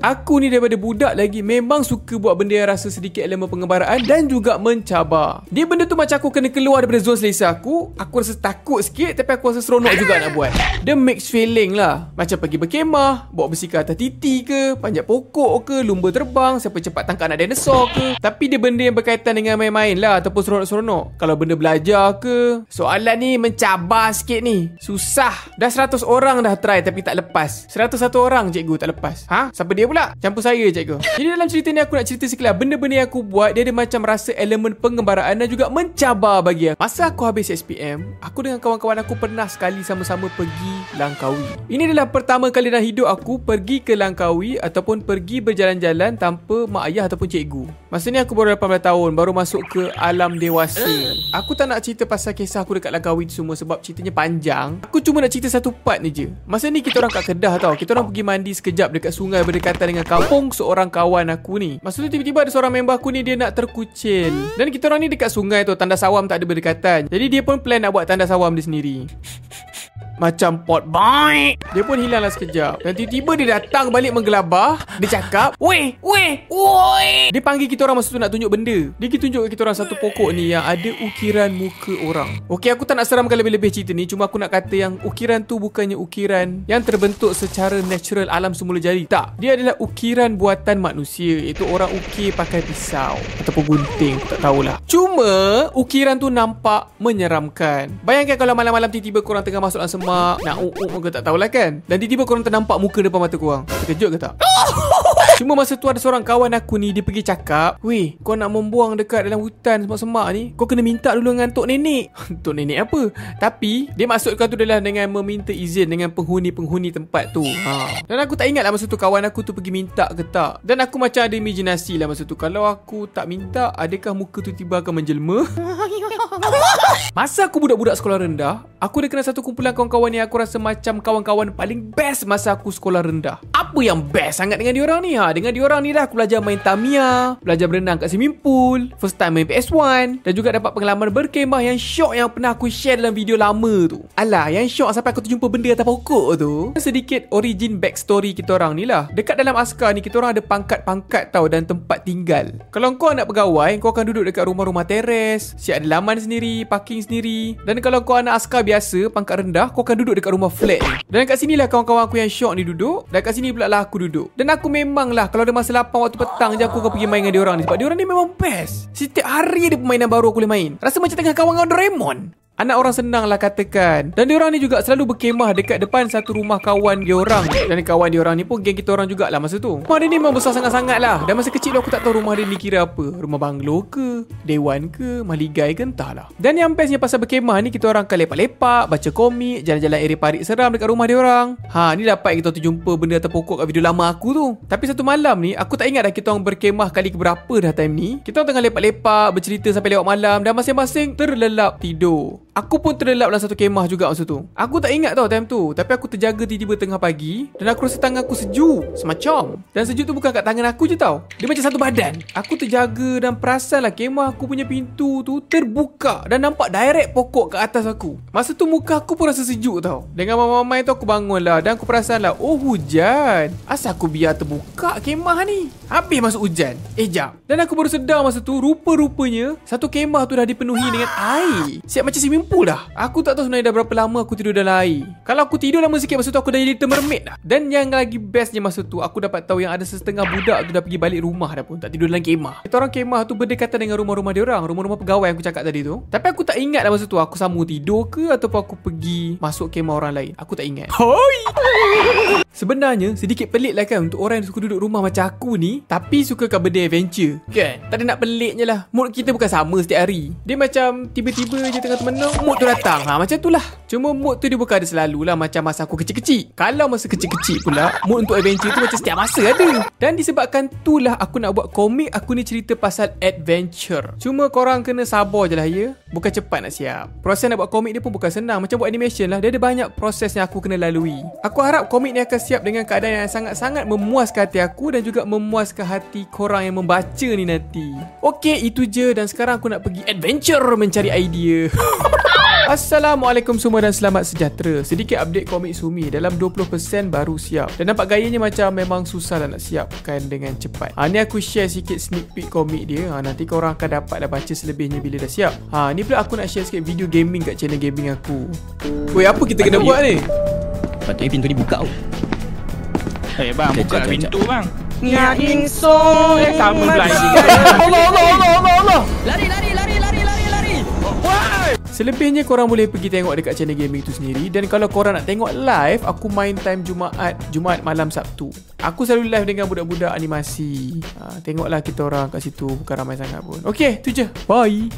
Aku ni daripada budak lagi memang suka buat benda yang rasa sedikit elemen pengembaraan dan juga mencabar. Dia benda tu macam aku kena keluar daripada zon selesa aku rasa takut sikit tapi aku rasa seronok juga nak buat. Dia mix feeling lah. Macam pergi berkemah, bawa besi ke atas titi ke, panjat pokok ke, lumba terbang, siapa cepat tangkap anak dinosaur ke. Tapi dia benda yang berkaitan dengan main-main lah ataupun seronok-seronok. Kalau benda belajar ke, soalan ni mencabar sikit ni. Susah. Dah 100 orang dah try tapi tak lepas. 101 orang cikgu tak lepas. Siapa dia pula? Campur saya cikgu. Jadi dalam cerita ni aku nak cerita sekelas benda-benda yang aku buat. Dia ada macam rasa elemen pengembaraan dan juga mencabar bagi aku. Masa aku habis SPM, aku dengan kawan-kawan aku pernah sekali sama-sama pergi Langkawi. Ini adalah pertama kali dalam hidup aku pergi ke Langkawi ataupun pergi berjalan-jalan tanpa mak ayah ataupun cikgu. Masa ni aku baru 18 tahun, baru masuk ke alam dewasa. Aku tak nak cerita pasal kisah aku dekat Langkawi tu semua sebab ceritanya panjang. Aku cuma nak cerita satu part ni je. Masa ni kita orang kat Kedah tau. Kita orang pergi mandi sekejap dekat sungai berdekatan dengan kampung seorang kawan aku ni. Masa tu tiba-tiba ada seorang member aku ni dia nak terkucil. Dan kita orang ni dekat sungai tu, tandas awam tak ada berdekatan. Jadi dia pun plan nak buat tandas awam dia sendiri. Macam pot baik. Dia pun hilanglah sekejap. Dan tiba-tiba dia datang balik menggelabah. Dia cakap, Weh. Dia panggil kita orang masa tu nak tunjuk benda. Dia pergi tunjuk kita orang satu pokok ni yang ada ukiran muka orang. Okey, aku tak nak seramkan lebih-lebih cerita ni. Cuma aku nak kata yang ukiran tu bukannya ukiran yang terbentuk secara natural alam semula jadi. Tak. Dia adalah ukiran buatan manusia. Iaitu orang ukir pakai pisau ataupun gunting. Tak tahulah. Cuma ukiran tu nampak menyeramkan. Bayangkan kalau malam-malam tiba-tiba korang tengah masuk dalam semak, nak ke tak tahulah kan. Dan tiba-tiba korang ternampak muka depan mata korang. Terkejut ke tak? Cuma masa tu ada seorang kawan aku ni, dia pergi cakap, Weh, kau nak membuang dekat dalam hutan semak-semak ni, kau kena minta dulu dengan Tok Nenek. Tok Nenek apa? Tapi dia maksudkan tu adalah dengan meminta izin dengan penghuni-penghuni tempat tu. Dan aku tak ingat lah masa tu kawan aku tu pergi minta ke tak. Dan aku macam ada imajinasi lah masa tu, kalau aku tak minta, adakah muka tu tiba akan menjelma? Masa aku budak-budak sekolah rendah, aku ada kenal satu kumpulan kawan-kawan yang aku rasa macam kawan-kawan paling best masa aku sekolah rendah. Apa yang best sangat dengan diorang ni? Dengan diorang ni dah aku belajar main Tamiya, belajar berenang kat swimming pool, first time main PS1, dan juga dapat pengalaman berkemah yang syok yang pernah aku share dalam video lama tu. Alah, yang syok sampai aku terjumpa benda atas pokok tu. Sedikit origin backstory kita orang ni lah. Dekat dalam askar ni kita orang ada pangkat-pangkat tau dan tempat tinggal. Kalau kau nak pegawai, kau akan duduk dekat rumah-rumah teres, siap ada laman sendiri, parking sendiri. Dan kalau kau anak askar biasa, pangkat rendah, kau akan duduk dekat rumah flat ni. Dan kat sini lah kawan-kawan aku yang syok ni duduk, dan kat sini pula lah aku duduk. Dan aku memang lah, kalau ada masa lapang waktu petang je aku akan pergi main dengan diorang ni. Sebab diorang ni memang best. Setiap hari ada permainan baru aku boleh main. Rasa macam tengah kawan-kawan Doraemon. Anak orang senang lah katakan. Dan diorang ni juga selalu berkemah dekat depan satu rumah kawan diorang. Dan kawan diorang ni pun geng kita orang jugalah masa tu. Rumah dia ni memang besar sangat-sangat lah. Dan masa kecil aku tak tahu rumah dia ni kira apa. Rumah banglo ke, dewan ke, mahligai ke, entahlah. Dan yang bestnya pasal berkemah ni, kita orang akan lepak-lepak, baca komik, jalan-jalan area parit seram dekat rumah diorang. Ni dapat kita jumpa benda atas pokok kat video lama aku tu. Tapi satu malam ni, aku tak ingat dah kita orang berkemah kali keberapa dah time ni. Kita orang tengah lepak-lepak, bercerita sampai lewat malam dan masing-masing terlelap tidur. Aku pun terlelap dalam satu kemah juga masa tu. Aku tak ingat tau time tu. Tapi aku terjaga tiba-tiba tengah pagi. Dan aku rasa tangan aku sejuk semacam. Dan sejuk tu bukan kat tangan aku je tau. Dia macam satu badan. Aku terjaga dan perasan lah kemah aku punya pintu tu terbuka. Dan nampak direct pokok kat atas aku. Masa tu muka aku pun rasa sejuk tau. Dengan mamai tu aku bangun lah. Dan aku perasan lah, oh hujan. Asal aku biar terbuka kemah ni. Habis masuk hujan. Jap. Dan aku baru sedar masa tu, rupa-rupanya satu kemah tu dah dipenuhi dengan air. Siap macam swimming pool dah. Aku tak tahu sebenarnya dah berapa lama aku tidur dalam air. Kalau aku tidur lama sikit masa tu, aku dah jadi mermaid dah. Dan yang lagi bestnya masa tu, aku dapat tahu yang ada setengah budak tu dah pergi balik rumah dah pun. Tak tidur dalam kemah. Kita orang kemah tu berdekatan dengan rumah-rumah dia orang, rumah-rumah pegawai yang aku cakap tadi tu. Tapi aku tak ingat dah masa tu aku sambung tidur ke ataupun aku pergi masuk kemah orang lain. Aku tak ingat. Sebenarnya sedikit pelik lah kan untuk orang yang suka duduk rumah macam aku ni, tapi suka kat benda adventure kan. Tak ada nak peliknya lah. Mood kita bukan sama setiap hari. Dia macam tiba-tiba je tengah termenung, mood tu datang. Macam tu lah. Cuma mood tu dia bukan ada selalu lah macam masa aku kecil-kecil. Kalau masa kecil-kecil pula, mood untuk adventure tu macam setiap masa ada. Dan disebabkan tu lah aku nak buat komik aku ni cerita pasal adventure. Cuma korang kena sabar je lah ya. Bukan cepat nak siap. Proses nak buat komik dia pun bukan senang. Macam buat animation lah. Dia ada banyak proses yang aku kena lalui. Aku harap komik ni akan siap dengan keadaan yang sangat-sangat memuaskan hati aku dan juga memuaskan hati korang yang membaca ni nanti. Okey, itu je. Dan sekarang aku nak pergi adventure mencari idea. Assalamualaikum semua dan selamat sejahtera. Sedikit update komik Sumi. Dalam 20% baru siap. Dan nampak gayanya macam memang susah lah nak siapkan dengan cepat. Ni aku share sikit sneak peek komik dia. Nanti korang akan dapat baca selebihnya bila dah siap. Ni pula aku nak share sikit video gaming kat channel gaming aku. Weh, apa kita kena buat ni? Patutnya pintu ni buka. Bang, buka pintu bang. Nyaing so Sama blinding. Allah. Lari. Selebihnya korang boleh pergi tengok dekat channel gaming tu sendiri. Dan kalau korang nak tengok live, aku main time Jumaat malam Sabtu. Aku selalu live dengan budak-budak animasi. Tengoklah kita orang kat situ, bukan ramai sangat pun. Okay, tu je. Bye.